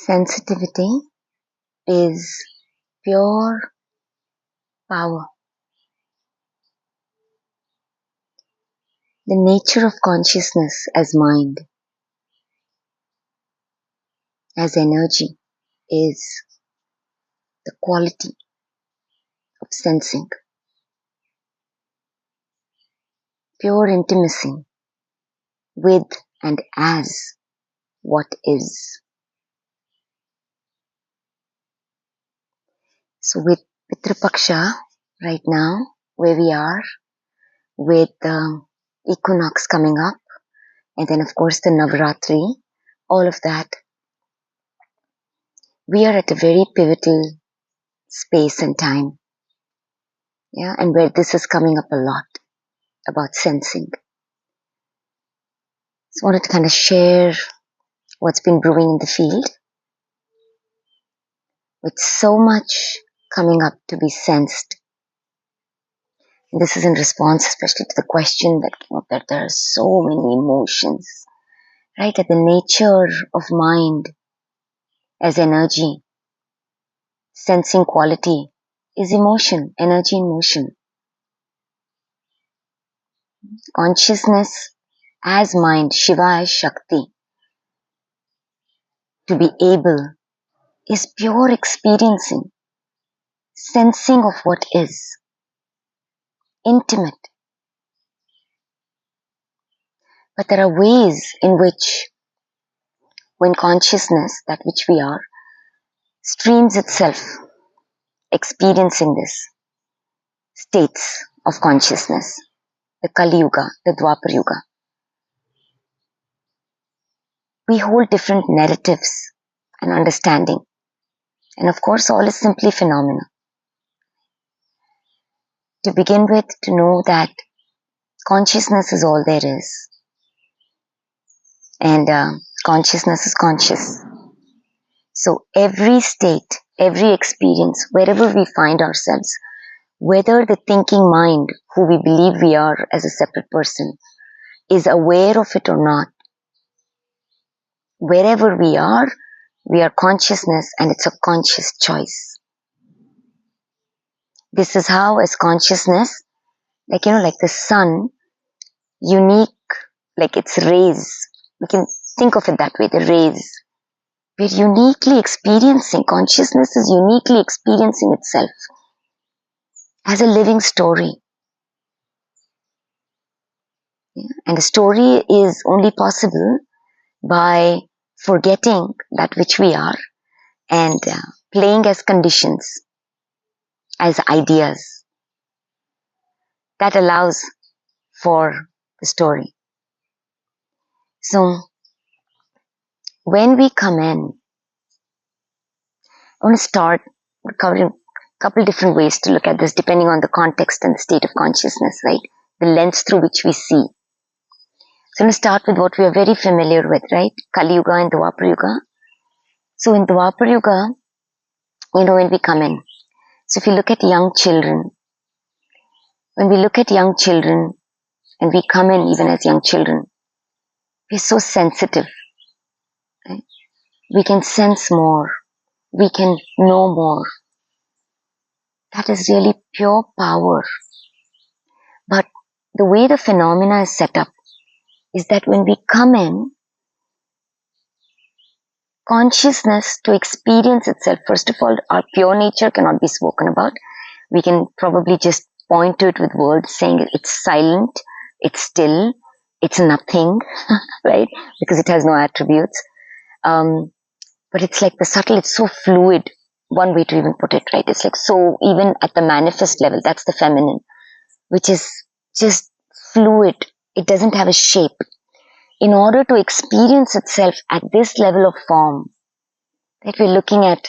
Sensitivity is pure power. The nature of consciousness as mind, as energy, is the quality of sensing, pure intimacy with and as what is. So with Pitru Paksha right now, where we are, with Equinox coming up, and then of course the Navaratri, all of that, we are at a very pivotal space and time. Yeah, and where this is coming up a lot about sensing. So I wanted to kind of share what's been brewing in the field with so much coming up to be sensed. And this is in response especially to the question that came up that there are so many emotions, right? That the nature of mind as energy, sensing quality is emotion, energy in motion. Consciousness as mind, Shiva as Shakti, to be able is pure experiencing, sensing of what is, intimate. But there are ways in which, when consciousness, that which we are, streams itself, experiencing this, states of consciousness, the Kali Yuga, the Dwapar Yuga, we hold different narratives and understanding. And of course, all is simply phenomena. To begin with, to know that consciousness is all there is. And consciousness is conscious. So every state, every experience, wherever we find ourselves, whether the thinking mind, who we believe we are as a separate person, is aware of it or not, wherever we are consciousness, and it's a conscious choice. This is how, as consciousness, like the sun, unique, like its rays, we can think of it that way, the rays. We're uniquely experiencing, consciousness is uniquely experiencing itself as a living story. Yeah? And a story is only possible by forgetting that which we are and playing as conditions, as ideas. That allows for the story. So, when we come in, I want to start covering a couple different ways to look at this depending on the context and the state of consciousness, right? The lens through which we see. So I'm going to start with what we are very familiar with, right? Kali Yuga and Dwapar Yuga. So in Dwapar Yuga, when we come in. So if you look at young children, when we look at young children and we come in even as young children, we're so sensitive. Right? We can sense more. We can know more. That is really pure power. But the way the phenomena is set up is that when we come in, consciousness to experience itself, first of all, our pure nature cannot be spoken about. We can probably just point to it with words saying it's silent, it's still, it's nothing, right? Because it has no attributes. But it's like the subtle, it's so fluid. One way to even put it, right? It's like so, even at the manifest level, that's the feminine, which is just fluid. It doesn't have a shape. In order to experience itself at this level of form, that we're looking at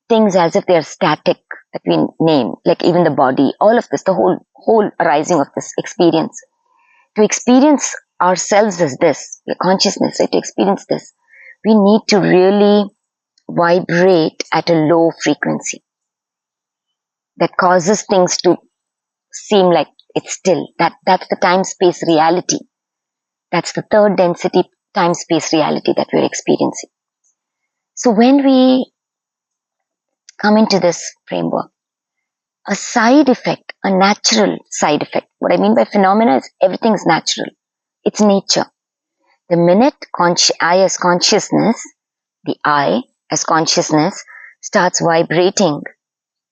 things as if they're static, that we name, like even the body, all of this, the whole arising of this experience. To experience ourselves as this, the consciousness, right? To experience this, we need to really vibrate at a low frequency that causes things to seem like it's still. That's the time-space reality. That's the third density time-space reality that we're experiencing. So when we come into this framework, a side effect, a natural side effect, what I mean by phenomena is everything's natural. It's nature. The minute I as consciousness, the I as consciousness starts vibrating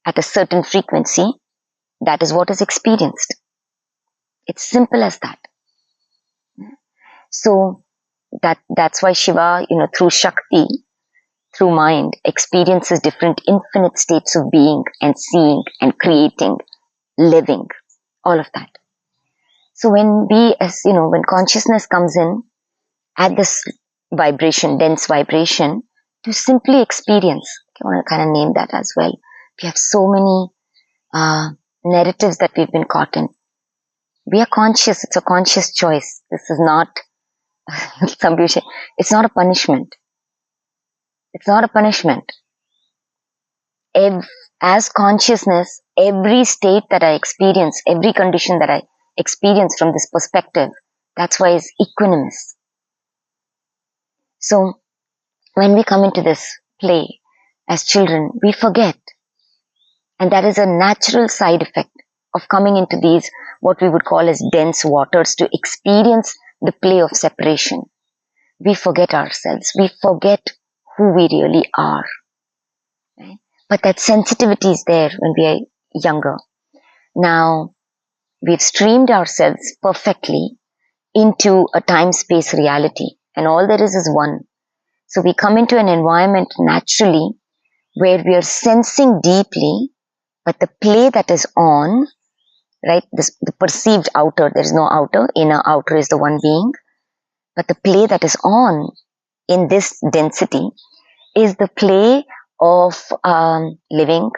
at a certain frequency, that is what is experienced. It's simple as that. So that's why Shiva, through Shakti, through mind, experiences different infinite states of being and seeing and creating, living, all of that. So when when consciousness comes in at this vibration, dense vibration, to simply experience, I want to kind of name that as well. We have so many narratives that we've been caught in. We are conscious. It's a conscious choice. This is not, some people say, it's not a punishment. It's not a punishment. As consciousness, every state that I experience, every condition that I experience from this perspective, that's why it's equanimous. So when we come into this play as children, we forget. And that is a natural side effect of coming into these, what we would call as dense waters, to experience the play of separation. We forget ourselves. We forget who we really are. Right? But that sensitivity is there when we are younger. Now, we've streamed ourselves perfectly into a time-space reality, and all there is one. So we come into an environment naturally where we are sensing deeply, but the play that is on, right, the perceived outer, there is no outer, inner outer is the one being, but the play that is on in this density is the play of living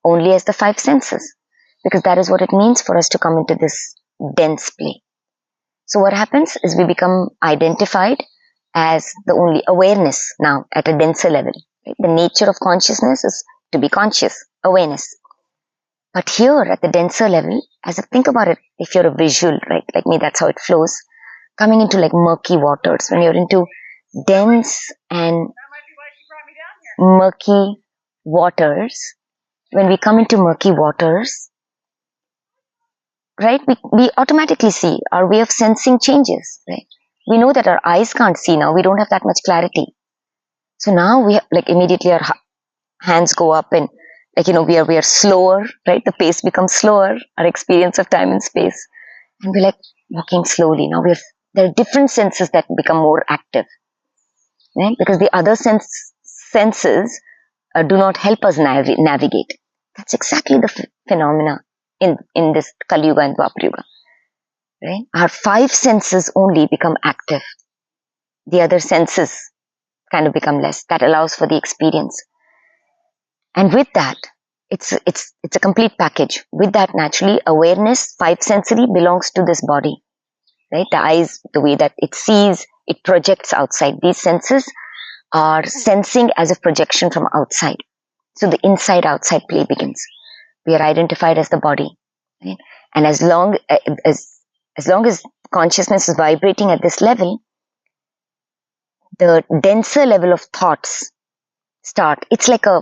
only as the five senses, because that is what it means for us to come into this dense play. So what happens is we become identified as the only awareness now at a denser level. Right? The nature of consciousness is to be conscious, awareness. But here at the denser level, as I think about it, if you're a visual, right, like me, that's how it flows, coming into like murky waters, when you're into dense and murky waters, when we come into murky waters, right, we automatically see our way of sensing changes, right? We know that our eyes can't see now. We don't have that much clarity. So now we have, like, immediately our hands go up and we are slower, right? The pace becomes slower, our experience of time and space. And we're like walking slowly. Now there are different senses that become more active, right? Because the other senses do not help us navigate. That's exactly the phenomena in this Kali Yuga and Dwapar Yuga. Right? Our five senses only become active. The other senses kind of become less. That allows for the experience. And with that, it's a complete package. With that, naturally, awareness, five sensory, belongs to this body. Right? The eyes, the way that it sees, it projects outside. These senses are sensing as a projection from outside. So the inside-outside play begins. We are identified as the body. Right? And as long as consciousness is vibrating at this level, the denser level of thoughts start. It's like a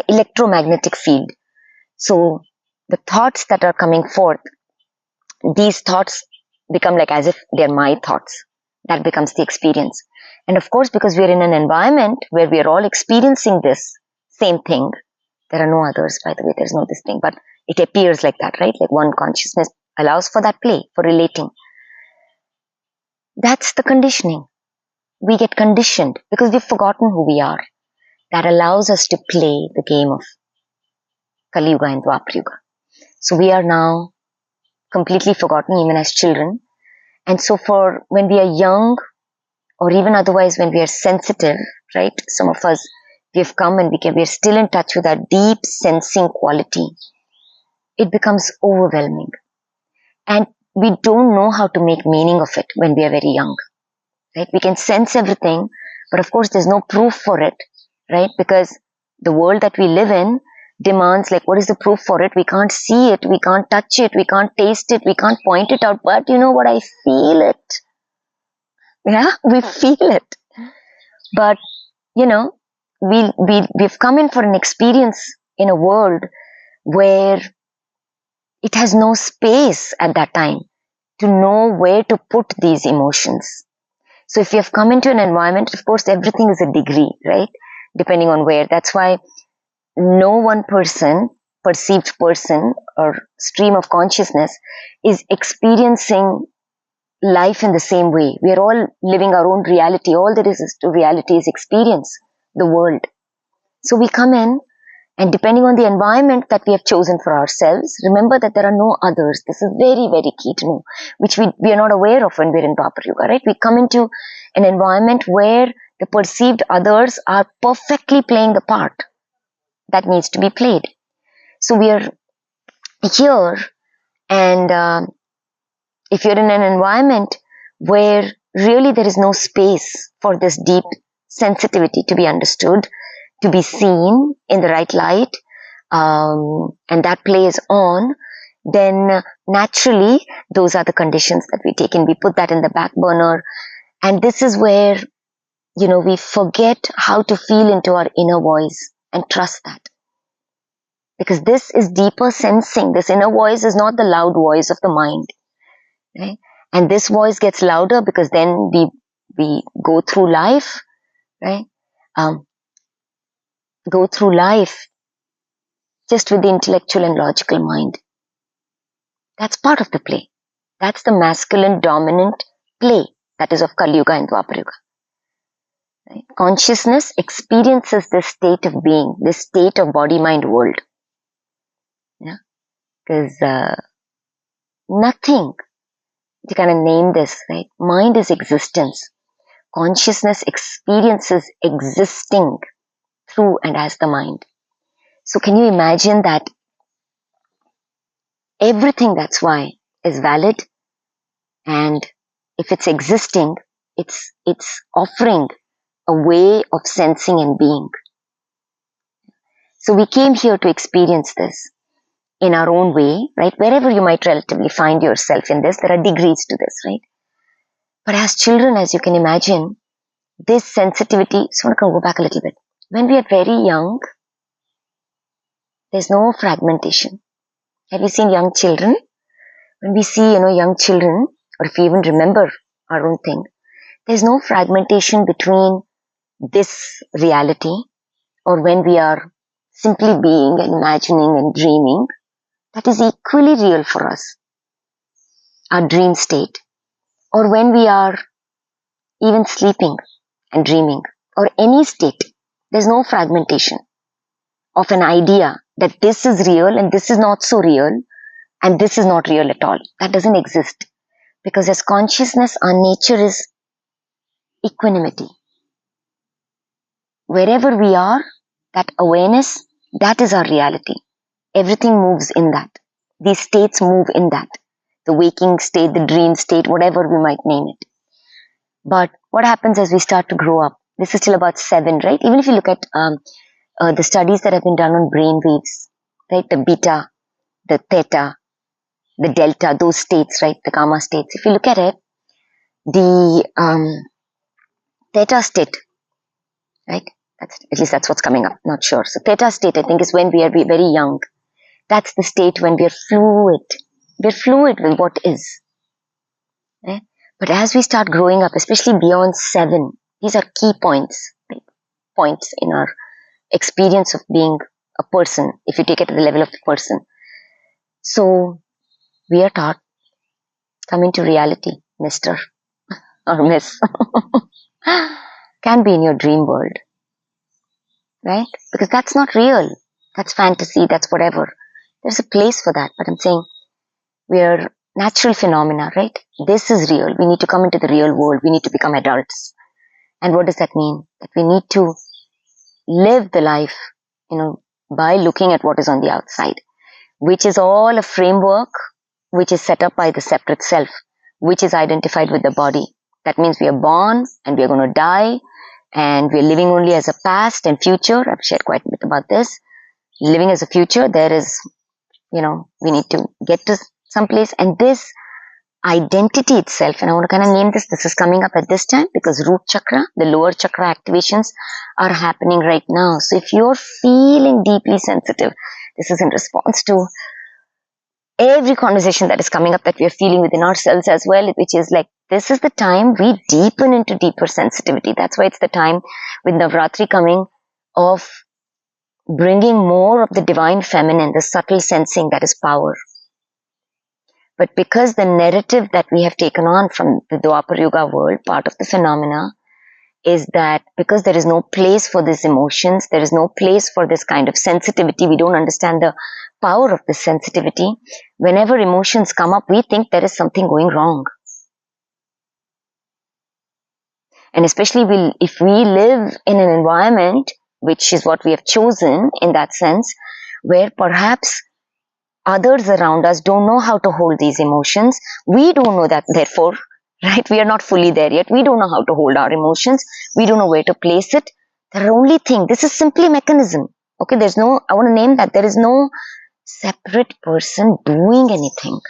electromagnetic field. So the thoughts that are coming forth, these thoughts become like as if they're my thoughts. That becomes the experience. And of course, because we're in an environment where we are all experiencing this same thing, there are no others, by the way, there's no this thing, but it appears like that, right? Like one consciousness allows for that play, for relating. That's the conditioning. We get conditioned because we've forgotten who we are. That allows us to play the game of Kali Yuga and Dwapar Yuga. So we are now completely forgotten, even as children. And so for when we are young, or even otherwise when we are sensitive, right? Some of us, we've come and we're still in touch with our deep sensing quality. It becomes overwhelming. And we don't know how to make meaning of it when we are very young. Right? We can sense everything, but of course there's no proof for it, right? Because the world that we live in demands, like, what is the proof for it? We can't see it, we can't touch it, we can't taste it, we can't point it out, but you know what, I feel it. Yeah, we feel it. But, we've come in for an experience in a world where it has no space at that time to know where to put these emotions. So if you have come into an environment, of course, everything is a degree, right? Depending on where. That's why no one person, perceived person or stream of consciousness is experiencing life in the same way. We are all living our own reality. All there is to reality is experience the world. So we come in, and depending on the environment that we have chosen for ourselves, remember that there are no others. This is very, very key to know, which we are not aware of when we're in Dwapar Yuga, right? We come into an environment where the perceived others are perfectly playing the part that needs to be played. So we are here, and if you're in an environment where really there is no space for this deep sensitivity to be understood, to be seen in the right light, and that plays on, then naturally those are the conditions that we take in. We put that in the back burner, and this is where, we forget how to feel into our inner voice and trust that. Because this is deeper sensing. This inner voice is not the loud voice of the mind. Right? And this voice gets louder because then we go through life, right? Go through life just with the intellectual and logical mind. That's part of the play. That's the masculine dominant play that is of Kali Yuga and Dwapar Yuga. Right? Consciousness experiences this state of being, this state of body-mind world. Yeah, because nothing, you kind of name this, right? Mind is existence. Consciousness experiences existing through and as the mind. So can you imagine that everything that's why is valid, and if it's existing, it's offering a way of sensing and being. So we came here to experience this in our own way, right? Wherever you might relatively find yourself in this, there are degrees to this, right? But as children, as you can imagine, this sensitivity, so I'm going to go back a little bit. When we are very young, there's no fragmentation. Have you seen young children? When we see, young children, or if we even remember our own thing, there's no fragmentation between this reality, or when we are simply being and imagining and dreaming, that is equally real for us, our dream state, or when we are even sleeping and dreaming, or any state, there's no fragmentation of an idea that this is real and this is not so real and this is not real at all. That doesn't exist, because as consciousness, our nature is equanimity. Wherever we are, that awareness, that is our reality. Everything moves in that. These states move in that. The waking state, the dream state, whatever we might name it. But what happens as we start to grow up? This is still about 7, right? Even if you look at the studies that have been done on brain waves, right? The beta, the theta, the delta, those states, right? The gamma states. If you look at it, the theta state, right? At least that's what's coming up. Not sure. So theta state, I think, is when we are very young. That's the state when we are fluid. We're fluid with what is. Right? But as we start growing up, especially beyond 7, these are key points, right? Points in our experience of being a person, if you take it to the level of the person. So we are taught, come into reality, Mr. or Miss. Can be in your dream world. Right? Because that's not real. That's fantasy, that's whatever. There's a place for that. But I'm saying we are natural phenomena, right? This is real. We need to come into the real world. We need to become adults. And what does that mean? That we need to live the life, by looking at what is on the outside, which is all a framework which is set up by the separate self, which is identified with the body. That means we are born and we are going to die, and we are living only as a past and future. I've shared quite a bit about this. Living as a future, there is, we need to get to some place, and this identity itself, and I want to kind of name this is coming up at this time because root chakra, the lower chakra activations are happening right now. So if you're feeling deeply sensitive, this is in response to every conversation that is coming up that we are feeling within ourselves as well, which is like, this is the time we deepen into deeper sensitivity. That's why it's the time with Navratri coming of bringing more of the divine feminine, the subtle sensing that is power. But because the narrative that we have taken on from the Dwapar Yuga world, part of the phenomena, is that because there is no place for these emotions, there is no place for this kind of sensitivity, we don't understand the power of this sensitivity. Whenever emotions come up, we think there is something going wrong. And especially if we live in an environment, which is what we have chosen in that sense, where perhaps others around us don't know how to hold these emotions. We don't know that, therefore, right? We are not fully there yet. We don't know how to hold our emotions. We don't know where to place it. The only thing, this is simply mechanism. Okay, there's no, I want to name that, there is no separate person doing anything.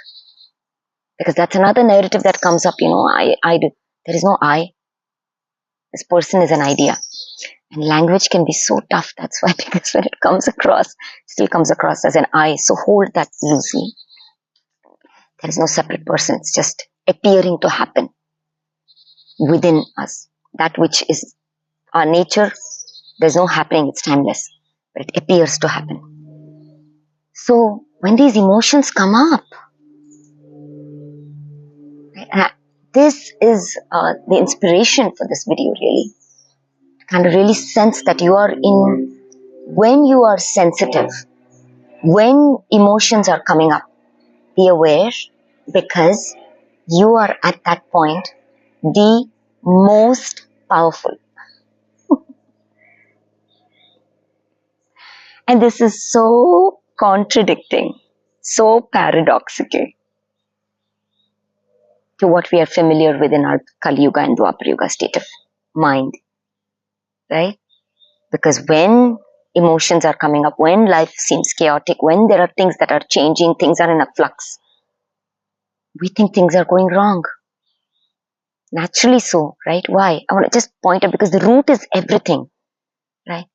Because that's another narrative that comes up, I do. There is no I. This person is an idea. And language can be so tough. That's why, because when it comes across, still comes across as an I. So hold that loosely. There is no separate person. It's just appearing to happen within us. That which is our nature, there's no happening. It's timeless. But it appears to happen. So when these emotions come up, this is the inspiration for this video, really. Kind of really sense that you are in, when you are sensitive, when emotions are coming up, be aware, because you are at that point the most powerful. And this is so contradicting, so paradoxical to what we are familiar with in our Kali Yuga and Dwapar Yuga state of mind, right? Because when emotions are coming up, when life seems chaotic, when there are things that are changing, things are in a flux, we think things are going wrong. Naturally so, right? Why? I want to just point out, because the root is everything, right?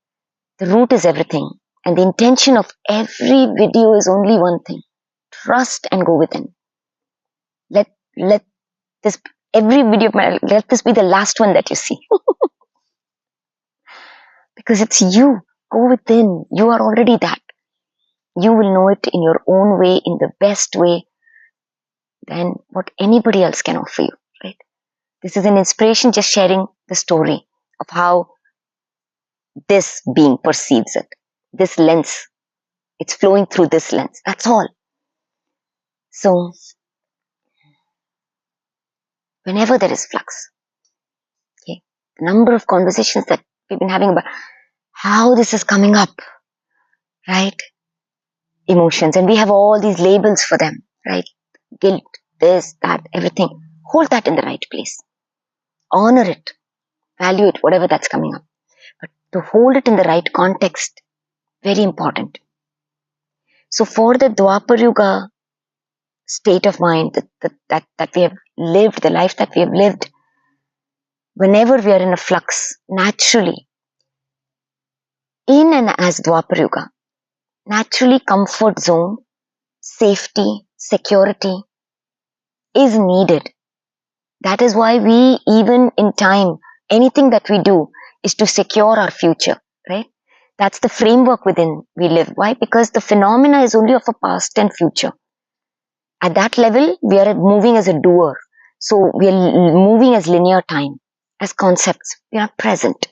The root is everything. And the intention of every video is only one thing. Trust and go within. Let this, every video of mine, let this be the last one that you see. Because it's you. Go within. You are already that. You will know it in your own way, in the best way than what anybody else can offer you, right? This is an inspiration, just sharing the story of how this being perceives it. This lens. It's flowing through this lens. That's all. So, whenever there is flux, okay, the number of conversations that we've been having about how this is coming up, right? Emotions, and we have all these labels for them, right? Guilt, this, that, everything. Hold that in the right place. Honor it. Value it, whatever that's coming up. But to hold it in the right context, very important. So for the Dwapar Yuga state of mind that we have lived, the life that we have lived, whenever we are in a flux, naturally, in and as Dwapar Yuga, naturally comfort zone, safety, security is needed. That is why we, even in time, anything that we do is to secure our future, right? That's the framework within we live. Why? Because the phenomena is only of a past and future. At that level, we are moving as a doer. So we are moving as linear time, as concepts. We are not present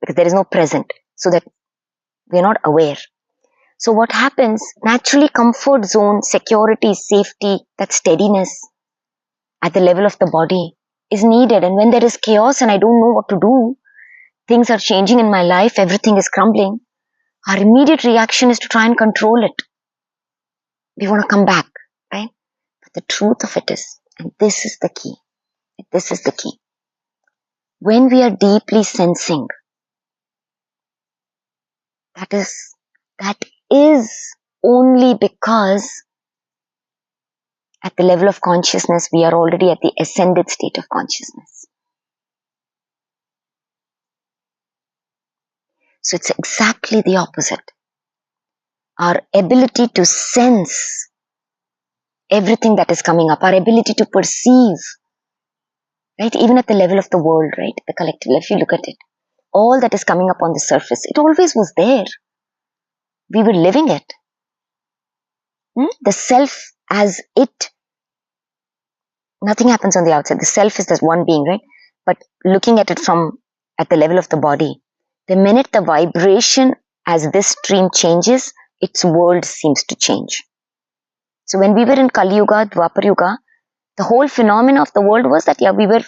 because there is no present, so that we are not aware. So what happens? Naturally, comfort zone, security, safety, that steadiness at the level of the body is needed. And when there is chaos and I don't know what to do, things are changing in my life, everything is crumbling, our immediate reaction is to try and control it. We want to come back, right? But the truth of it is, and this is the key, this is the key. When we are deeply sensing, that is only because, At the level of consciousness, we are already at the ascended state of consciousness. So it's exactly the opposite. Our ability to sense everything that is coming up, our ability to perceive, right? Even at the level of the world, right? The collective, if you look at it, all that is coming up on the surface, it always was there. We were living it. The self as it, nothing happens on the outside. The self is this one being, right? But looking at it from at the level of the body, the minute the vibration as this stream changes, its world seems to change. So when we were in Kali Yuga, Dwapar Yuga, the whole phenomena of the world was that, we were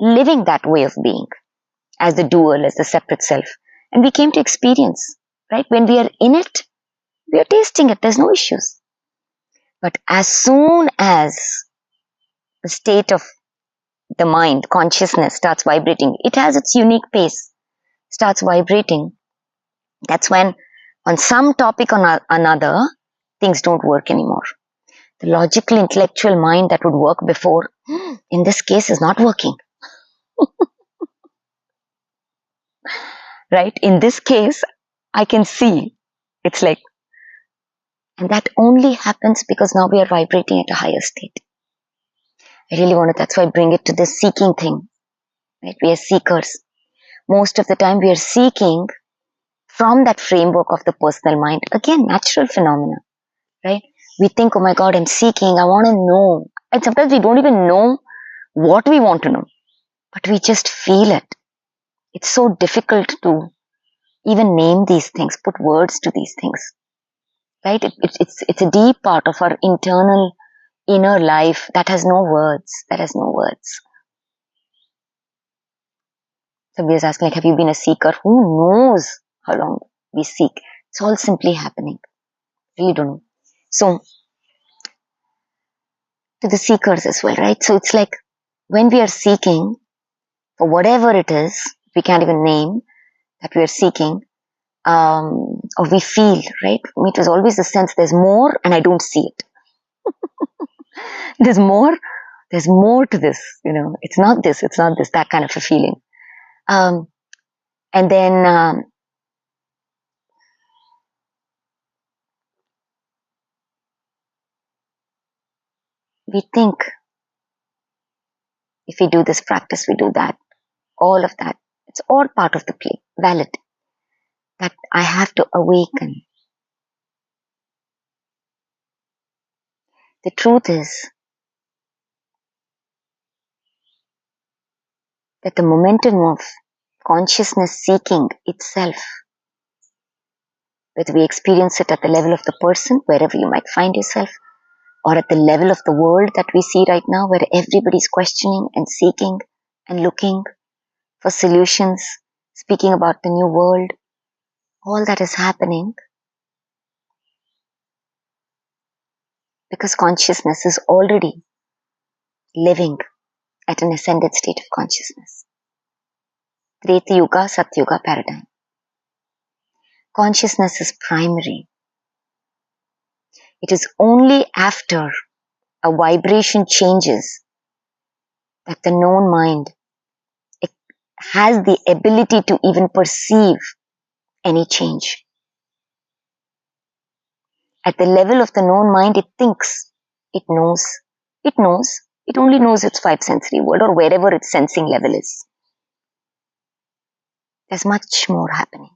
living that way of being as the dual, as the separate self. And we came to experience, right? When we are in it, we are tasting it. There's no issues. But as soon as the state of the mind, consciousness starts vibrating, it has its unique pace, starts vibrating. That's when on some topic or another, things don't work anymore. The logical, intellectual mind that would work before, in this case, is not working. Right? In this case, I can see it's like, and that only happens because now we are vibrating at a higher state. I really want to, that's why I bring it to this seeking thing. Right? We are seekers. Most of the time we are seeking from that framework of the personal mind. Again, natural phenomena, right? We think, oh my God, I'm seeking, I want to know. And sometimes we don't even know what we want to know, but we just feel it. It's so difficult to even name these things, put words to these things, right? It's a deep part of our internal inner life that has no words, Somebody was asking, like, have you been a seeker? Who knows how long we seek? It's all simply happening. Really don't know. So, to the seekers as well, right? So it's like when we are seeking for whatever it is, we can't even name that we are seeking, or we feel, right? For me, it was always the sense there's more and I don't see it. There's more to this, it's not this, that kind of a feeling. And then, we think if we do this practice, we do that, all of that. It's all part of the play, valid. That I have to awaken. The truth is that the momentum of consciousness seeking itself, whether we experience it at the level of the person, wherever you might find yourself, or at the level of the world that we see right now, where everybody's questioning and seeking and looking for solutions, speaking about the new world, all that is happening because consciousness is already living at an ascended state of consciousness. Treta Yuga, Satyuga paradigm. Consciousness is primary. It is only after a vibration changes that the known mind has the ability to even perceive any change. At the level of the known mind, it thinks, it knows, it only knows its five sensory world or wherever its sensing level is. There's much more happening.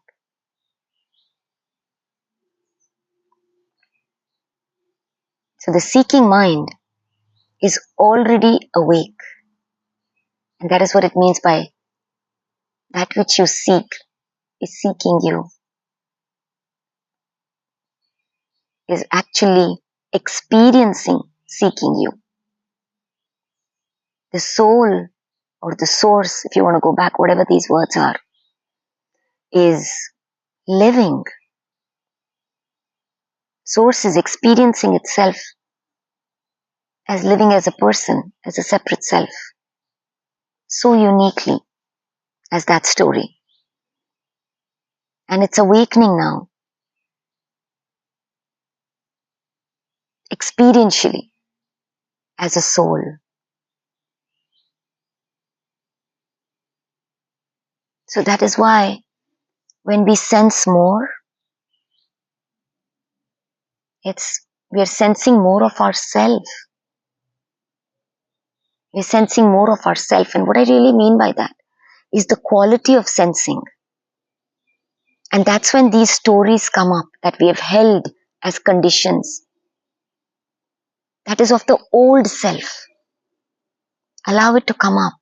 So the seeking mind is already awake. And that is what it means by that which you seek is seeking you, is actually experiencing seeking you. The soul or the source, if you want to go back, whatever these words are, is living. Source is experiencing itself as living as a person, as a separate self, so uniquely as that story. And it's awakening now, experientially. as a soul. So that is why when we sense more, we are sensing more of ourselves. We're sensing more of ourselves. And what I really mean by that is the quality of sensing. And that's when these stories come up that we have held as conditions. That is of the old self. Allow it to come up.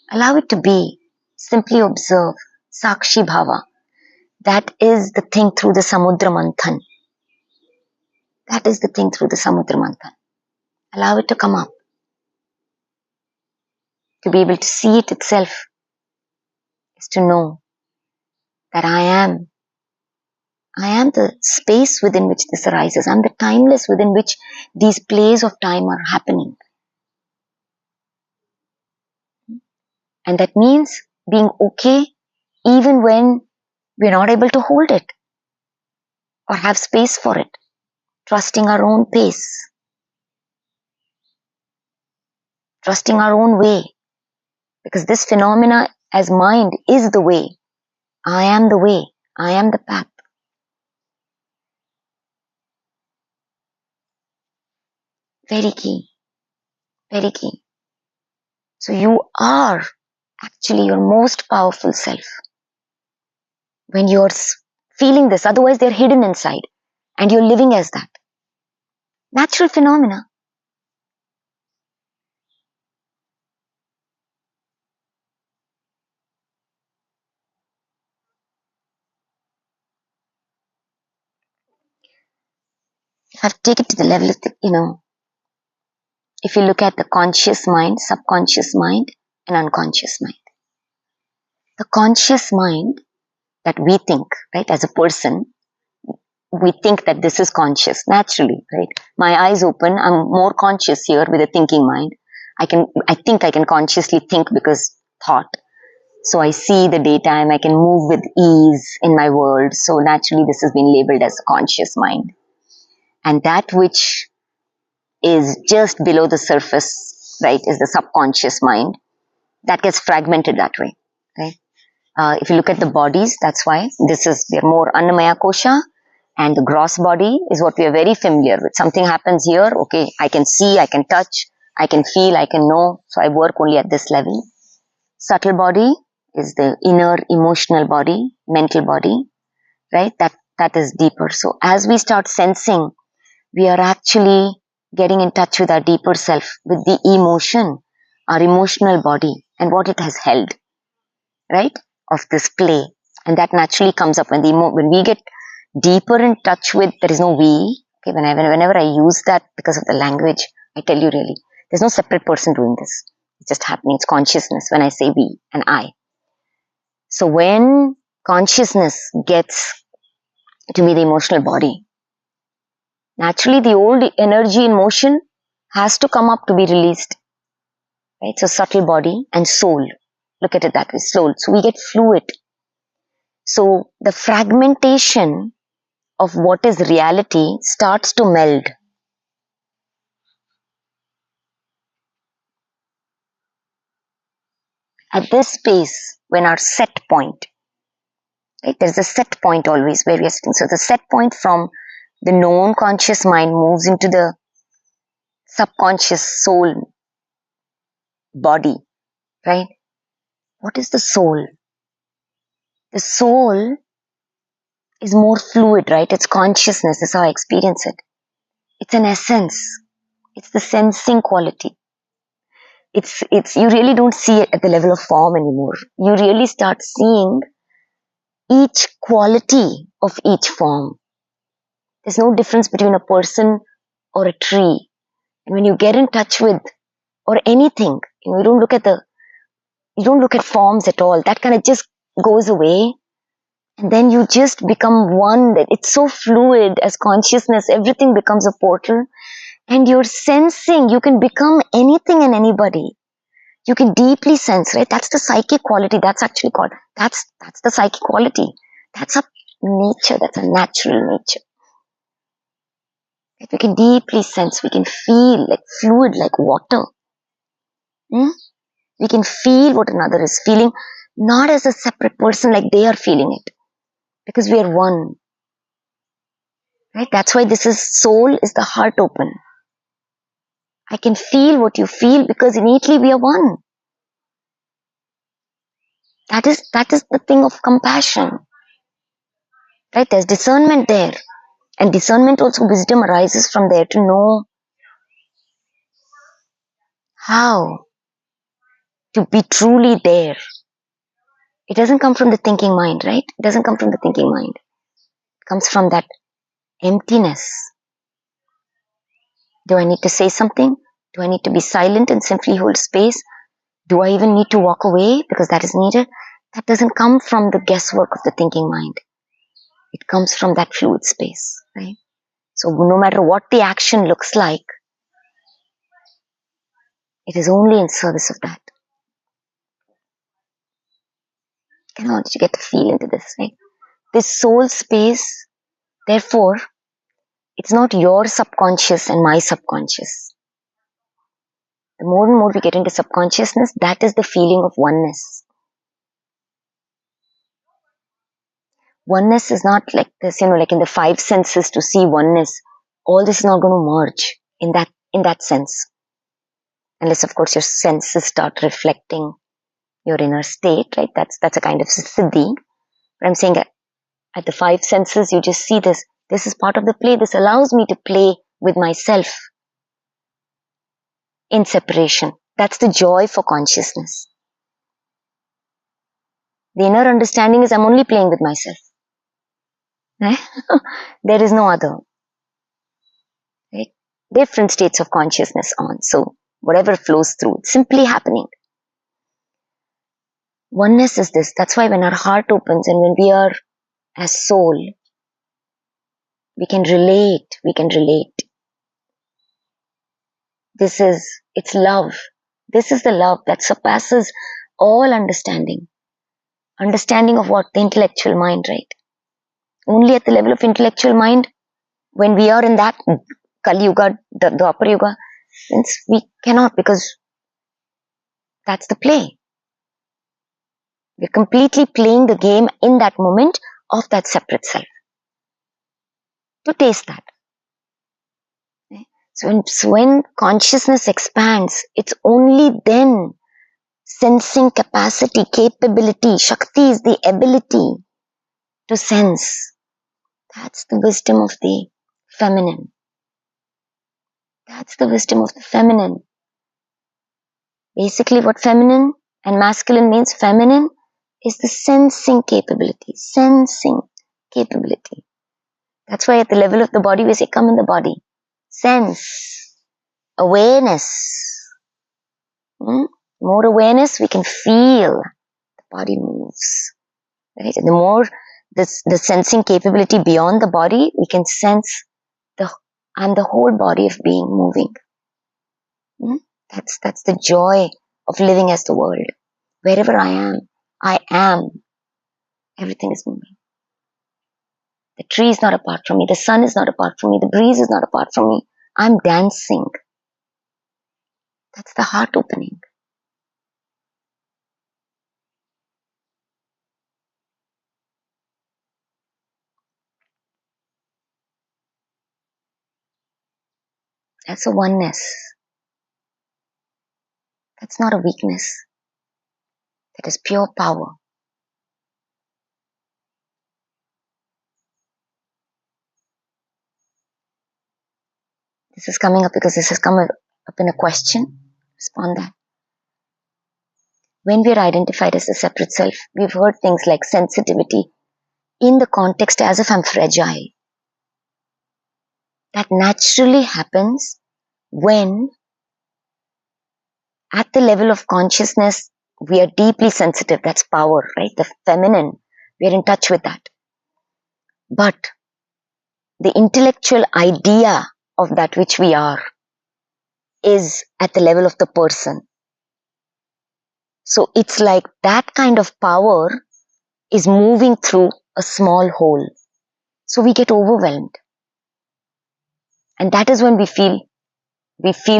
Allow it to be. Simply observe. Sakshi Bhava. That is the thing through the Samudra Manthan. That is the thing through the Samudra Manthan. Allow it to come up. To be able to see it itself is to know that I am the space within which this arises. I'm the timeless within which these plays of time are happening. And that means being okay even when we're not able to hold it or have space for it. Trusting our own pace. Trusting our own way. Because this phenomena as mind is the way. I am the way. I am the path. Very key. Very key. So you are actually your most powerful self. When you're feeling this, otherwise they're hidden inside and you're living as that. Natural phenomena. If I take it to the level of, if you look at the conscious mind, subconscious mind, and unconscious mind. The conscious mind that we think, right, as a person, we think that this is conscious, naturally, right? My eyes open, I'm more conscious here with a thinking mind. I think I can consciously think because thought. So I see the daytime, I can move with ease in my world. So naturally this has been labeled as a conscious mind. And that which is just below the surface, right, is the subconscious mind. That gets fragmented that way, right? If you look at the bodies, that's why they're more Annamaya Kosha, and the gross body is what we are very familiar with. Something happens here, okay, I can see, I can touch, I can feel, I can know, so I work only at this level. Subtle body is the inner emotional body, mental body, right? That is deeper. So as we start sensing, we are actually getting in touch with our deeper self, with the emotion, our emotional body, and what it has held, right, of this play. And that naturally comes up when we get deeper in touch with, there is no we. Okay, whenever I use that because of the language, I tell you really, there's no separate person doing this. It's just happening. It's consciousness when I say we and I. So when consciousness gets to be the emotional body, naturally the old energy in motion has to come up to be released. Right? So subtle body and soul. Look at it that way, soul. So we get fluid. So the fragmentation of what is reality starts to meld. At this space, when our set point, right, there's a set point always where we are sitting. So the set point from the known conscious mind moves into the subconscious soul body, right? What is the soul? The soul is more fluid, right? It's consciousness, is how I experience it. It's an essence. It's the sensing quality. You really don't see it at the level of form anymore. You really start seeing each quality of each form. There's no difference between a person or a tree. And when you get in touch with, or anything, you don't look at forms at all. That kind of just goes away. And then you just become one. That it's so fluid as consciousness. Everything becomes a portal. And you're sensing, you can become anything and anybody. You can deeply sense, right? That's the psychic quality. That's actually called, that's the psychic quality. That's a nature. That's a natural nature. Right? We can deeply sense, we can feel like fluid, like water. We can feel what another is feeling, not as a separate person like they are feeling it, because we are one. Right? That's why this is soul is the heart open. I can feel what you feel because innately we are one. That is the thing of compassion. Right? There's discernment there. And discernment also, wisdom arises from there to know how to be truly there. It doesn't come from the thinking mind, right? It doesn't come from the thinking mind. It comes from that emptiness. Do I need to say something? Do I need to be silent and simply hold space? Do I even need to walk away because that is needed? That doesn't come from the guesswork of the thinking mind. It comes from that fluid space, right? So no matter what the action looks like, it is only in service of that. I want you to get to feel into this, right? This soul space, therefore, it's not your subconscious and my subconscious. The more and more we get into subconsciousness, that is the feeling of oneness. Oneness is not like this, like in the five senses to see oneness. All this is not going to merge in that sense. Unless, of course, your senses start reflecting your inner state, right? That's a kind of siddhi. But I'm saying that at the five senses, you just see this. This is part of the play. This allows me to play with myself in separation. That's the joy for consciousness. The inner understanding is I'm only playing with myself. Right? There is no other. Right? Different states of consciousness on. So whatever flows through, it's simply happening. Oneness is this. That's why when our heart opens and when we are as soul, we can relate. It's love. This is the love that surpasses all understanding. Understanding of what? The intellectual mind, right? Only at the level of intellectual mind, when we are in that Kali Yuga, the Dwapar Yuga, we cannot, because that's the play. We're completely playing the game in that moment of that separate self. To taste that. So when consciousness expands, it's only then sensing capacity, capability, Shakti is the ability to sense. That's the wisdom of the feminine. That's the wisdom of the feminine. Basically what feminine and masculine means, feminine is the sensing capability. That's why at the level of the body we say, come in the body. Sense. Awareness. More awareness, we can feel the body moves. Right? And the more the sensing capability beyond the body, we can sense the whole body of being moving. That's the joy of living as the world. Wherever I am. Everything is moving. The tree is not apart from me. The sun is not apart from me. The breeze is not apart from me. I'm dancing. That's the heart opening. That's a oneness. That's not a weakness. That is pure power. This is coming up because this has come up in a question. Respond that. When we are identified as a separate self, we've heard things like sensitivity in the context as if I'm fragile. That naturally happens when at the level of consciousness, we are deeply sensitive. That's power, right? The feminine. We are in touch with that. But the intellectual idea of that which we are is at the level of the person. So it's like that kind of power is moving through a small hole. So we get overwhelmed. And that is when we feel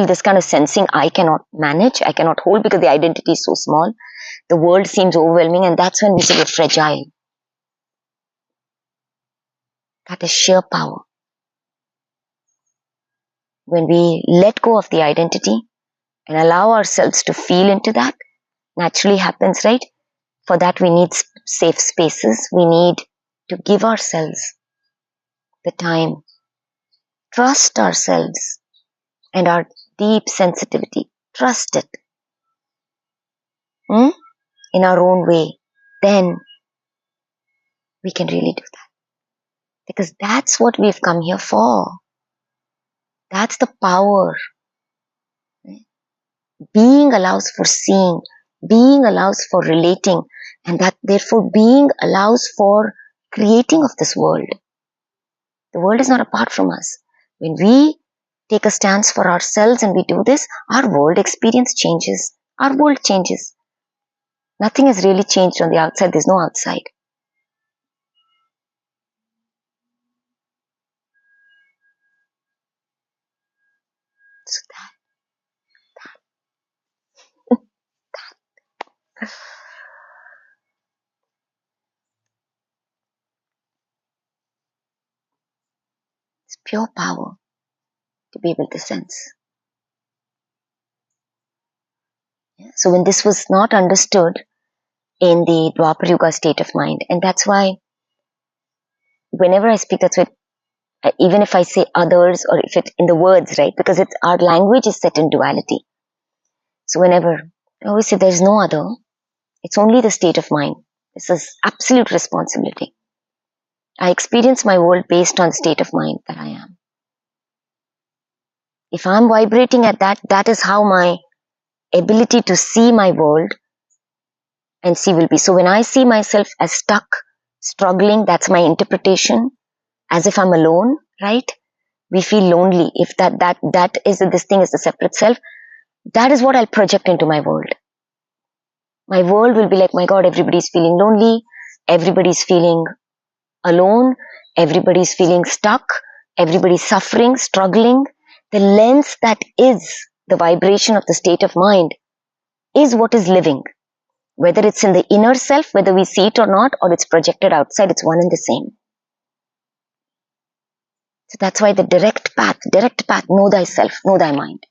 this kind of sensing I cannot manage, I cannot hold because the identity is so small. The world seems overwhelming, and that's when we say we're fragile. That is sheer power. When we let go of the identity and allow ourselves to feel into that, naturally happens, right? For that we need safe spaces. We need to give ourselves the time, trust ourselves and our deep sensitivity. Trust it in our own way. Then we can really do that. Because that's what we've come here for. That's the power. Being allows for seeing. Being allows for relating. And that therefore being allows for creating of this world. The world is not apart from us. When we take a stance for ourselves and we do this, our world experience changes. Our world changes. Nothing has really changed on the outside. There's no outside. So it's pure power to be able to sense. So when this was not understood in the Dwapar Yuga state of mind, and that's why whenever I speak, that's why even if I say others or if it in the words, right? Because it's our language is set in duality. So whenever I always say there's no other, it's only the state of mind. This is absolute responsibility. I experience my world based on the state of mind that I am. If I'm vibrating at that, that is how my ability to see my world and see will be. So when I see myself as stuck, struggling, that's my interpretation, as if I'm alone, right? We feel lonely. If that is this thing is the separate self, that is what I'll project into my world. My world will be like, my God, everybody's feeling lonely, everybody's feeling alone, everybody's feeling stuck, everybody's suffering, struggling. The lens that is the vibration of the state of mind is what is living. Whether it's in the inner self, whether we see it or not, or it's projected outside, it's one and the same. So that's why the direct path, know thyself, know thy mind.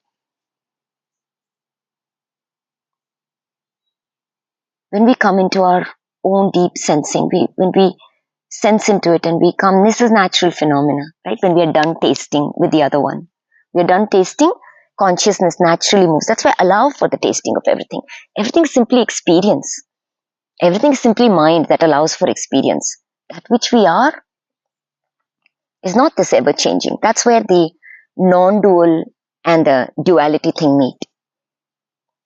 When we come into our own deep sensing, when we sense into it and we come, this is natural phenomena, right? When we are done tasting with the other one, we are done tasting, consciousness naturally moves. That's why I allow for the tasting of everything. Everything is simply experience. Everything is simply mind that allows for experience. That which we are is not this ever changing. That's where the non-dual and the duality thing meet.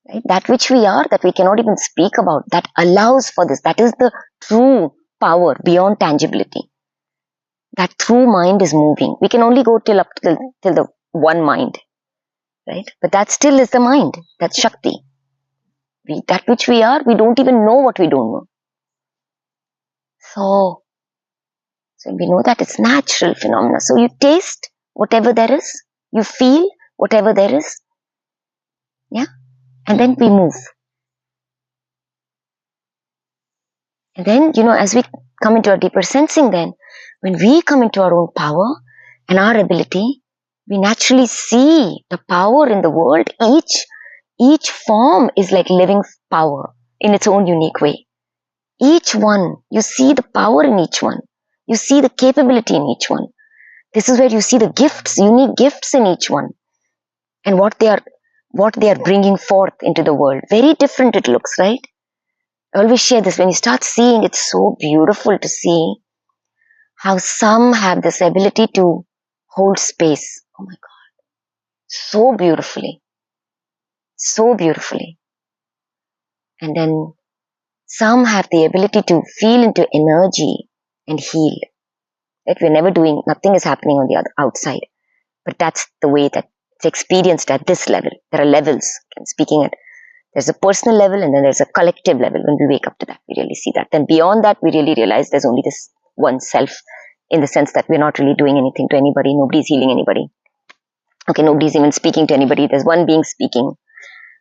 Right? That which we are, that we cannot even speak about, that allows for this. That is the true power beyond tangibility. That true mind is moving. We can only go till the one mind, right? But that still is the mind. That's Shakti. That which we are, we don't even know what we don't know. So we know that it's natural phenomena. So you taste whatever there is, you feel whatever there is, yeah, and then we move. And then, as we come into our deeper sensing, then when we come into our own power and our ability, we naturally see the power in the world. Each form is like living power in its own unique way. Each one, you see the power in each one. You see the capability in each one. This is where you see the gifts, unique gifts in each one, and what they are bringing forth into the world. Very different it looks, right? I always share this. When you start seeing, it's so beautiful to see how some have this ability to hold space. Oh my God. So beautifully. So beautifully. And then some have the ability to feel into energy and heal. That we're never doing, nothing is happening on the outside. But that's the way that it's experienced at this level. There are levels. I'm speaking at, there's a personal level and then there's a collective level. When we wake up to that, we really see that. Then beyond that, we really realize there's only this one self, in the sense that we're not really doing anything to anybody. Nobody's healing anybody. Okay, nobody's even speaking to anybody. There's one being speaking,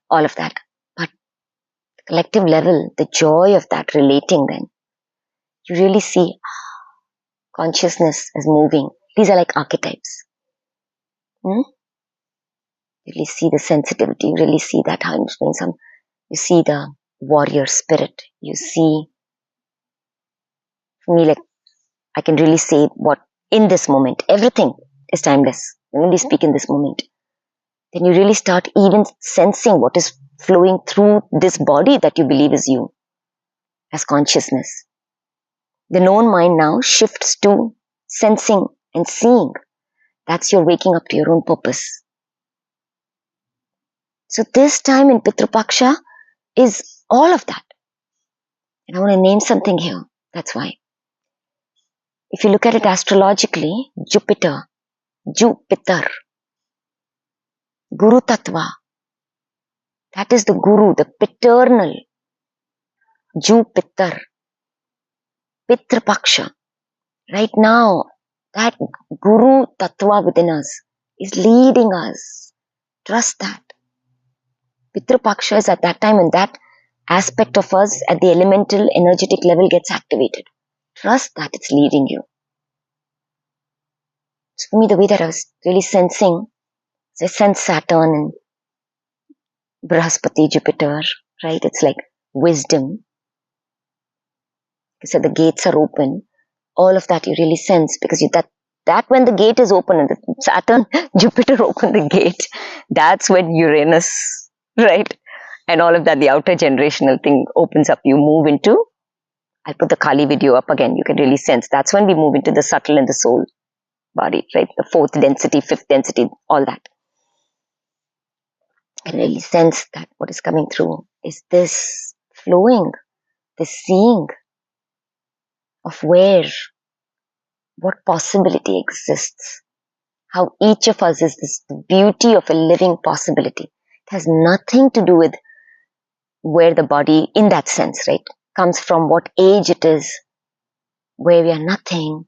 all of that. But the collective level, the joy of that relating then, you really see consciousness as moving. These are like archetypes. You really see the sensitivity. You really see that how it's doing some. You see the warrior spirit. You see, for me, like, I can really say what in this moment, everything is timeless. When only speak in this moment. Then you really start even sensing what is flowing through this body that you believe is you as consciousness. The known mind now shifts to sensing and seeing. That's your waking up to your own purpose. So this time in Pitru Paksha is all of that. And I want to name something here. That's why. If you look at it astrologically, Jupiter, Guru Tattva, that is the Guru, the paternal Jupiter, Pitru Paksha. Right now, that Guru Tattva within us is leading us. Trust that. Pitru Paksha is at that time when that aspect of us at the elemental energetic level gets activated. Trust that it's leading you. So for me, the way that I was really sensing, I sense Saturn and Brahaspati, Jupiter, right? It's like wisdom. So the gates are open. All of that you really sense because that when the gate is open and the Saturn, Jupiter open the gate, that's when Uranus, right? And all of that, the outer generational thing opens up. You move into, I'll put the Kali video up again. You can really sense. That's when we move into the subtle and the soul body, right? The fourth density, fifth density, all that. I can really sense that what is coming through is this flowing, this seeing of what possibility exists. How each of us is this beauty of a living possibility. It has nothing to do with where the body, in that sense, right, comes from, what age it is, where we are nothing.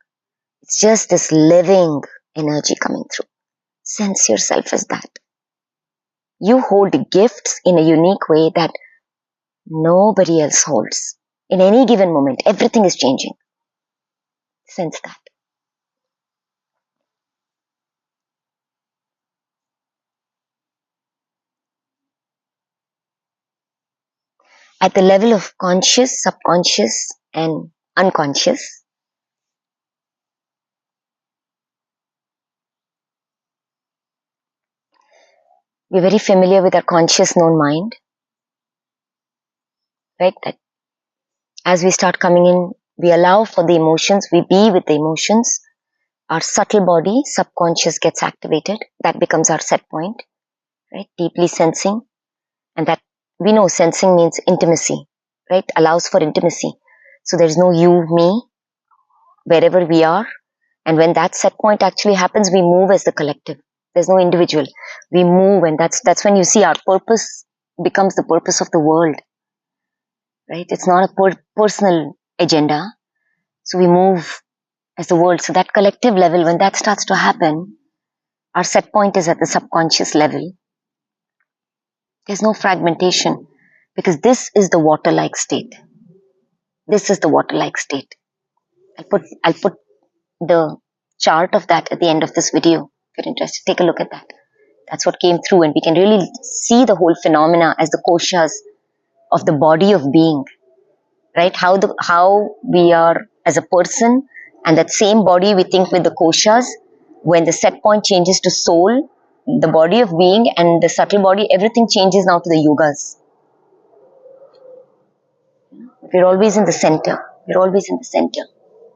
It's just this living energy coming through. Sense yourself as that. You hold gifts in a unique way that nobody else holds. In any given moment, everything is changing. Sense that. At the level of conscious, subconscious, and unconscious, we're very familiar with our conscious known mind, right? That as we start coming in, we allow for the emotions, we be with the emotions. Our subtle body, subconscious, gets activated. That becomes our set point, right? Deeply sensing. And that we know sensing means intimacy, right? Allows for intimacy. So there's no you, me, wherever we are. And when that set point actually happens, we move as the collective. There's no individual. We move, and that's when you see our purpose becomes the purpose of the world, right? It's not a personal agenda. So we move as the world. So that collective level, when that starts to happen, our set point is at the subconscious level. There's no fragmentation because this is the water-like state. This is the water-like state. I'll put the chart of that at the end of this video. If you're interested, take a look at that. That's what came through, and we can really see the whole phenomena as the koshas of the body of being, right? How we are as a person, and that same body we think with the koshas. When the set point changes to soul, the body of being, and the subtle body, everything changes now to the yugas. We're always in the center. We're always in the center.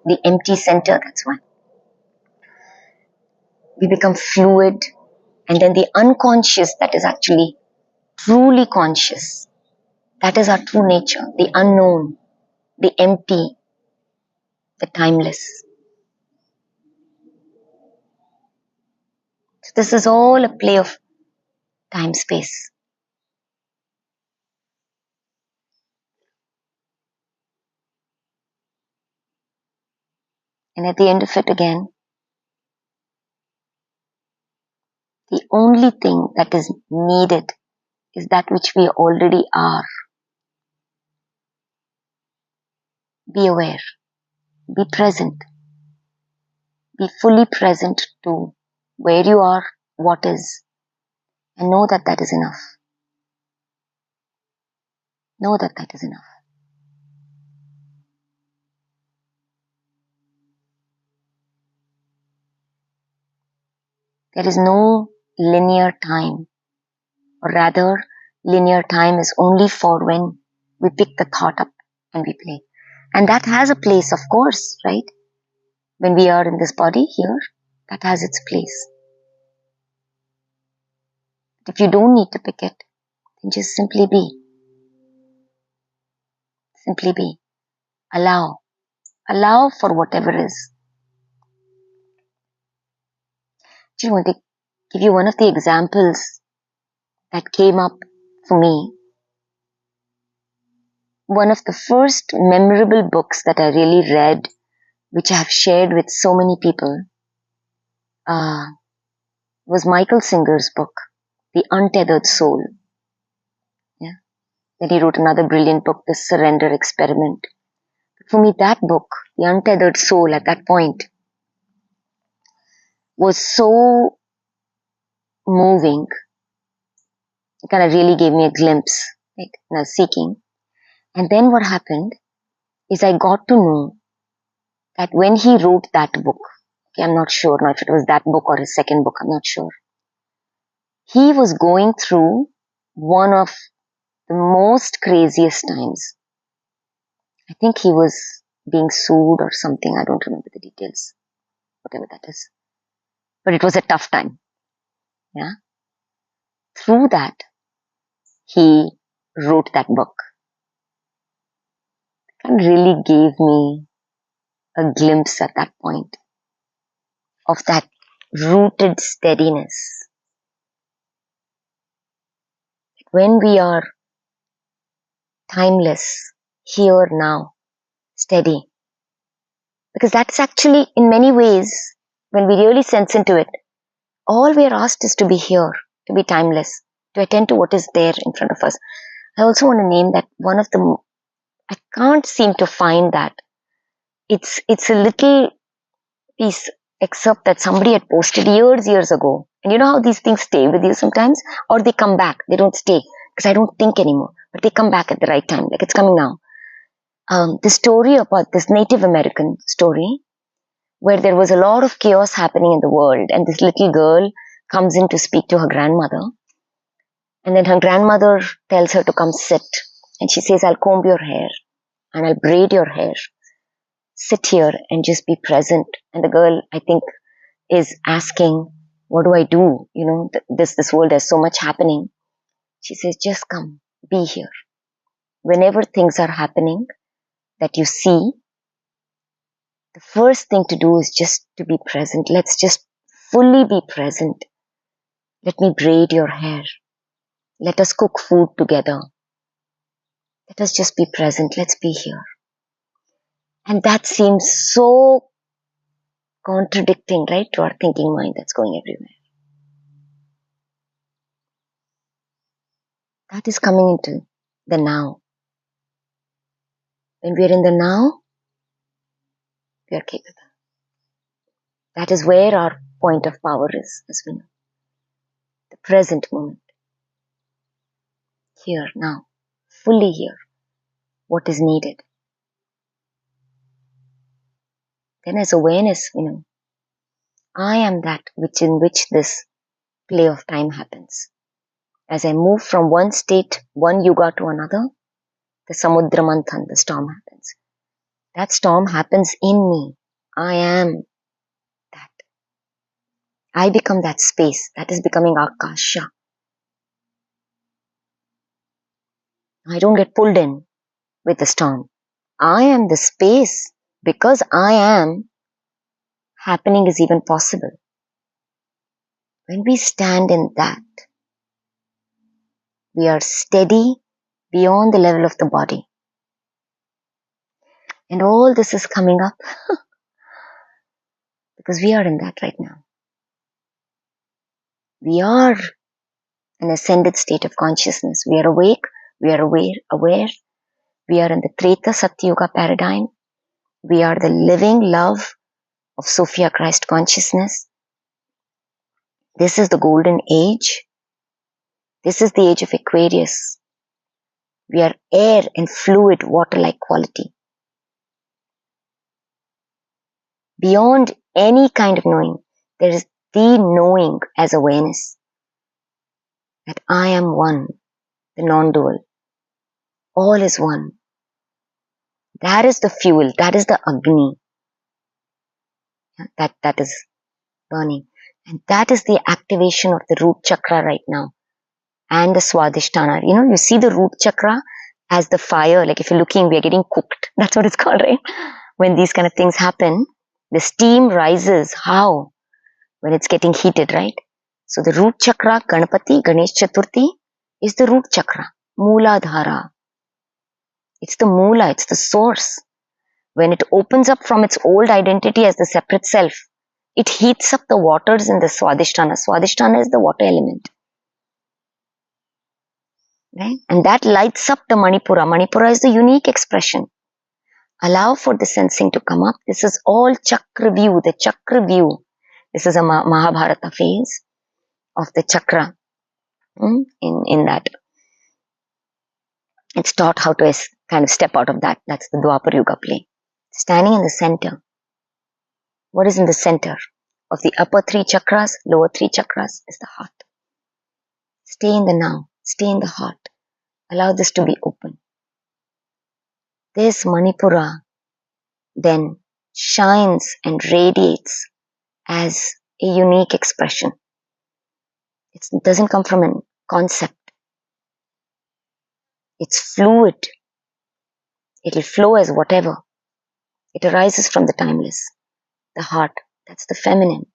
The empty center, that's why. We become fluid, and then the unconscious that is actually truly conscious. That is our true nature, the unknown, the empty, the timeless. So this is all a play of time space. And at the end of it again, The only thing that is needed is that which we already are. Be aware, be present, be fully present to where you are, what is, and know that that is enough. Know that that is enough. There is no linear time, or rather, linear time is only for when we pick the thought up and we play. And that has a place, of course, right? When we are in this body here, that has its place. If you don't need to pick it, then just simply be. Simply be. Allow. Allow for whatever is. I want to give you one of the examples that came up for me. One of the first memorable books that I really read, which I have shared with so many people, was Michael Singer's book, The Untethered Soul. Yeah. Then he wrote another brilliant book, The Surrender Experiment. But for me, that book, The Untethered Soul, at that point, was so moving. It kind of really gave me a glimpse, right, when I was seeking. And then what happened is I got to know that when he wrote that book, okay, I'm not sure now if it was that book or his second book, I'm not sure. He was going through one of the most craziest times. I think he was being sued or something. I don't remember the details, whatever that is. But it was a tough time. Yeah. Through that, he wrote that book. And really gave me a glimpse at that point of that rooted steadiness. When we are timeless, here, now, steady. Because that's actually, in many ways, when we really sense into it, all we are asked is to be here, to be timeless, to attend to what is there in front of us. I also want to name that one of the, I can't seem to find that. It's a little piece, excerpt that somebody had posted years ago. And you know how these things stay with you sometimes? Or they come back, they don't stay. Because I don't think anymore. But they come back at the right time, like it's coming now. The story about this Native American story, where there was a lot of chaos happening in the world, and this little girl comes in to speak to her grandmother, and then her grandmother tells her to come sit, and she says, I'll comb your hair, and I'll braid your hair, sit here and just be present. And the girl, I think, is asking, what do I do? You know, this world, there's so much happening. She says, just come, be here. Whenever things are happening that you see, the first thing to do is just to be present. Let's just fully be present. Let me braid your hair. Let us cook food together. Let us just be present. Let's be here. And that seems so contradicting, right, to our thinking mind that's going everywhere. That is coming into the now. When we are in the now, we are capable. That is where our point of power is, as we know. The present moment. Here, now. Fully here. What is needed. Then as awareness, I am that in which this play of time happens. As I move from one state, one yuga to another, the samudra manthan, the storm happens. That storm happens in me. I am that. I become that space. That is becoming akasha. I don't get pulled in with the storm. I am the space. Because I am, happening is even possible. When we stand in that, we are steady beyond the level of the body. And all this is coming up because we are in that right now. We are an ascended state of consciousness. We are awake, we are aware. We are in the Treta Satyuga paradigm. We are the living love of Sophia Christ consciousness. This is the golden age. This is the age of Aquarius. We are air and fluid, water-like quality. Beyond any kind of knowing, there is the knowing as awareness. That I am one, the non-dual. All is one. That is the fuel, that is the Agni. That is burning. And that is the activation of the root chakra right now. And the Swadhisthana. You see the root chakra as the fire. Like if you're looking, we are getting cooked. That's what it's called, right? When these kind of things happen, the steam rises. How? When it's getting heated, right? So the root chakra, Ganapati, Ganesh Chaturthi, is the root chakra. Mooladhara. It's the Moola, it's the source. When it opens up from its old identity as the separate self, it heats up the waters in the Swadhisthana. Swadhisthana is the water element. Right? And that lights up the Manipura. Manipura is the unique expression. Allow for the sensing to come up. This is all chakra view, the chakra view. This is a Mahabharata phase of the chakra. In that, it's taught how to kind of step out of that. That's the Dwapar Yuga play. Standing in the center. What is in the center of the upper three chakras, lower three chakras is the heart. Stay in the now. Stay in the heart. Allow this to be open. This Manipura then shines and radiates as a unique expression. It doesn't come from a concept. It's fluid. It'll flow as whatever. It arises from the timeless. The heart, that's the feminine.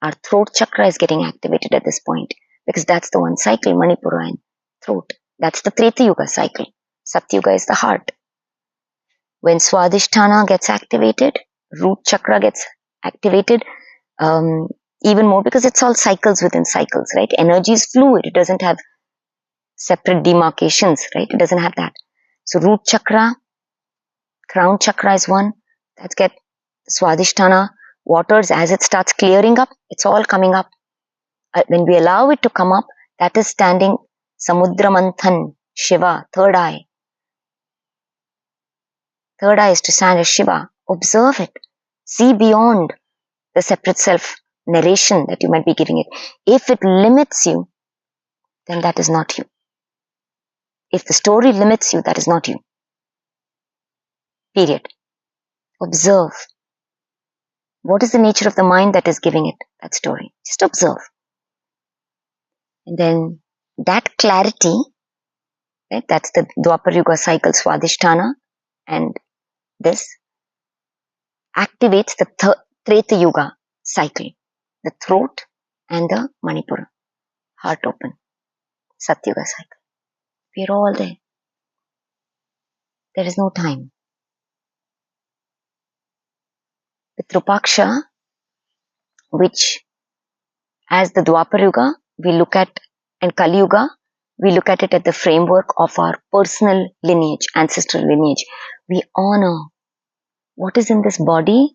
Our throat chakra is getting activated at this point because that's the one cycle, Manipura and throat. That's the Treta Yuga cycle. Satyuga is the heart. When Swadhisthana gets activated, root chakra gets activated, even more because it's all cycles within cycles, right? Energy is fluid. It doesn't have separate demarcations, right? It doesn't have that. So root chakra, crown chakra is one. Let's get Swadhisthana waters as it starts clearing up. It's all coming up. When we allow it to come up, that is standing Samudra Manthan, Shiva, third eye. Third eye is to stand as Shiva. Observe it. See beyond the separate self narration that you might be giving it. If it limits you, then that is not you. If the story limits you, that is not you. Period. Observe. What is the nature of the mind that is giving it that story? Just observe. And then that clarity, right, that's the Dwapar Yuga cycle, Swadhisthana, and this activates the Treta Yuga cycle, the throat and the Manipura, heart open, Satyuga cycle. We are all there. There is no time. Pitru Paksha, which as the Dwapar Yuga, we look at, and Kali Yuga, we look at it at the framework of our personal lineage, ancestral lineage. We honor what is in this body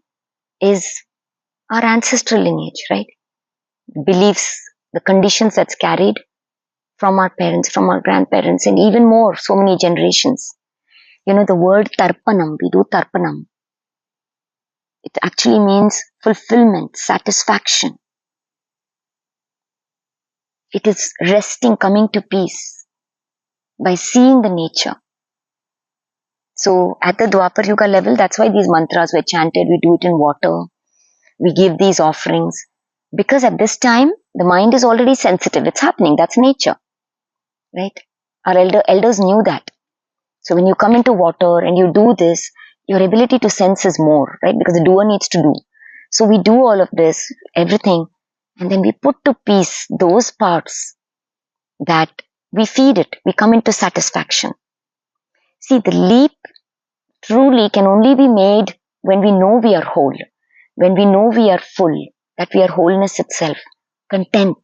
is our ancestral lineage, right? Beliefs, the conditions that's carried from our parents, from our grandparents, and even more, so many generations. The word tarpanam, we do tarpanam. It actually means fulfillment, satisfaction. It is resting, coming to peace by seeing the nature. So at the Dwapar Yuga level, that's why these mantras were chanted. We do it in water. We give these offerings. Because at this time, the mind is already sensitive. It's happening. That's nature. Right? Our elders knew that. So when you come into water and you do this, your ability to sense is more, right? Because the doer needs to do. So we do all of this, everything, and then we put to peace those parts that we feed it. We come into satisfaction. See, the leap truly can only be made when we know we are whole, when we know we are full, that we are wholeness itself. content.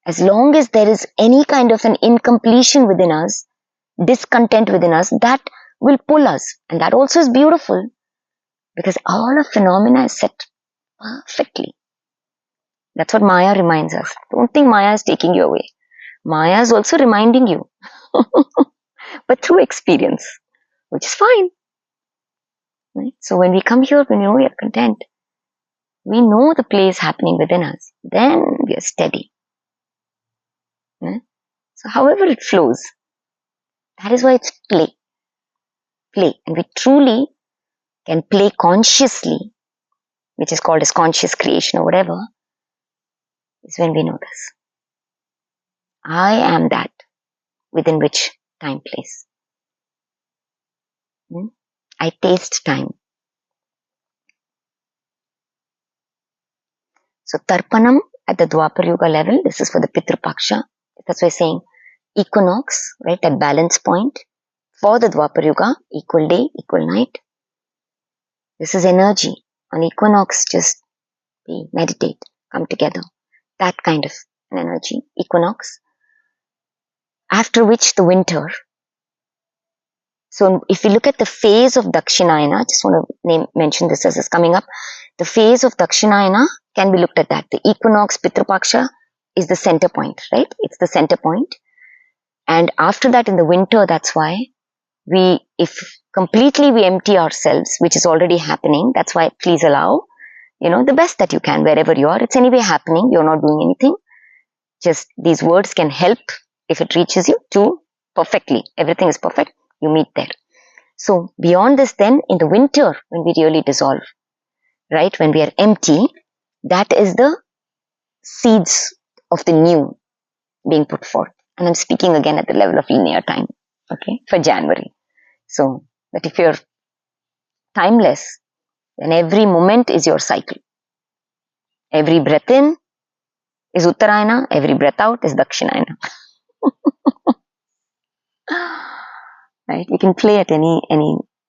As long as there is any kind of an incompletion within us, discontent within us, that will pull us. And that also is beautiful because all of phenomena is set perfectly. That's what Maya reminds us. Don't think Maya is taking you away. Maya is also reminding you, but through experience, which is fine. Right? So when we come here, when we know we are content, we know the play is happening within us, then we are steady. Right? So however it flows, that is why it's play. Play. And we truly can play consciously, which is called as conscious creation or whatever, is when we know this. I am that within which time plays. I taste time. So Tarpanam at the Dwapar Yuga level, this is for the Pitru Paksha. That's why I'm saying Equinox, right, at balance point. For the Dwapar Yuga, equal day, equal night. This is energy. On equinox, just be, meditate, come together. That kind of an energy, equinox. After which the winter. So if you look at the phase of Dakshinayana, I just want to mention this as it's coming up. The phase of Dakshinayana can be looked at that. The equinox, Pitru Paksha is the center point, right? It's the center point. And after that in the winter, that's why if completely we empty ourselves, which is already happening, that's why please allow, the best that you can wherever you are. It's anyway happening. You're not doing anything. Just these words can help if it reaches you to perfectly. Everything is perfect. You meet there. So beyond this then, in the winter, when we really dissolve, right, when we are empty, that is the seeds of the new being put forth. And I'm speaking again at the level of linear time, okay, for January. So that if you're timeless, then every moment is your cycle. Every breath in is Uttarayana, every breath out is Dakshinayana. Right? We can play at any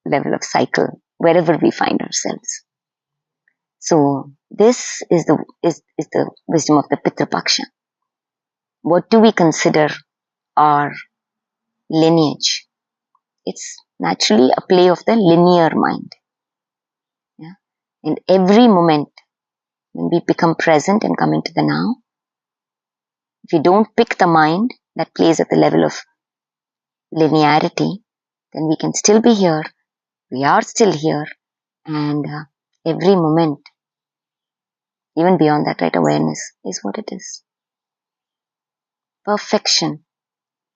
level of cycle, wherever we find ourselves. So this is the wisdom of the Pitru Paksha. What do we consider our lineage? It's naturally a play of the linear mind. Yeah? In every moment, when we become present and come into the now, if we don't pick the mind that plays at the level of linearity, then we can still be here. We are still here. And every moment, even beyond that, right, awareness is what it is. Perfection.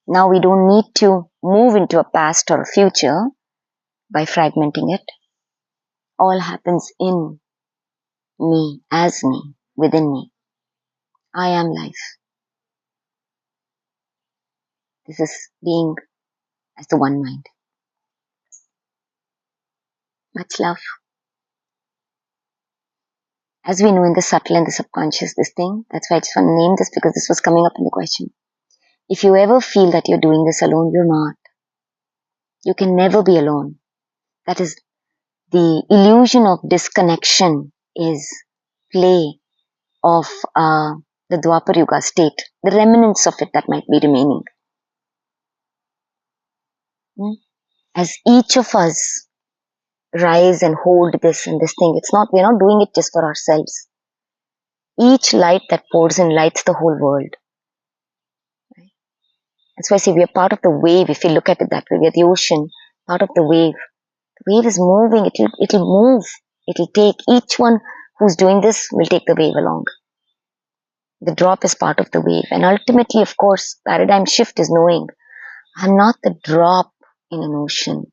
Now we don't need to move into a past or a future by fragmenting it. All happens in me, as me, within me. I am life. This is being as the one mind. Much love. As we know in the subtle and the subconscious, this thing, that's why I just want to name this because this was coming up in the question. If you ever feel that you're doing this alone, you're not. You can never be alone. That is the illusion of disconnection is play of the Dwapar Yuga state, the remnants of it that might be remaining. As each of us rise and hold this and this thing, we're not doing it just for ourselves. Each light that pours in lights the whole world. Right? That's why I say we are part of the wave. If you look at it that way, we are the ocean, part of the wave. The wave is moving. It'll move. It'll take each one who's doing this will take the wave along. The drop is part of the wave. And ultimately, of course, paradigm shift is knowing I'm not the drop in an ocean.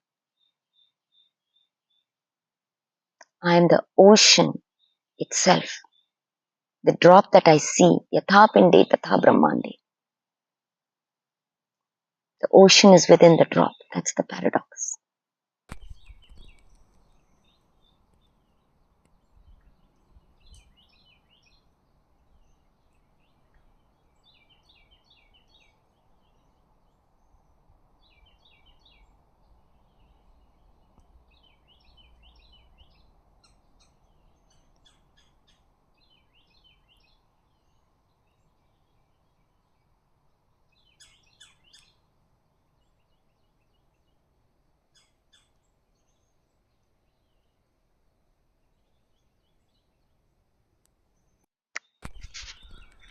I am the ocean itself. The drop that I see, yatha pinde tatha brahmande. The ocean is within the drop. That's the paradox.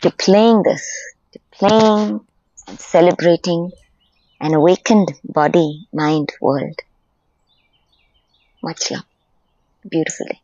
to playing this, to playing and celebrating an awakened body, mind, world. Much love. Beautiful day.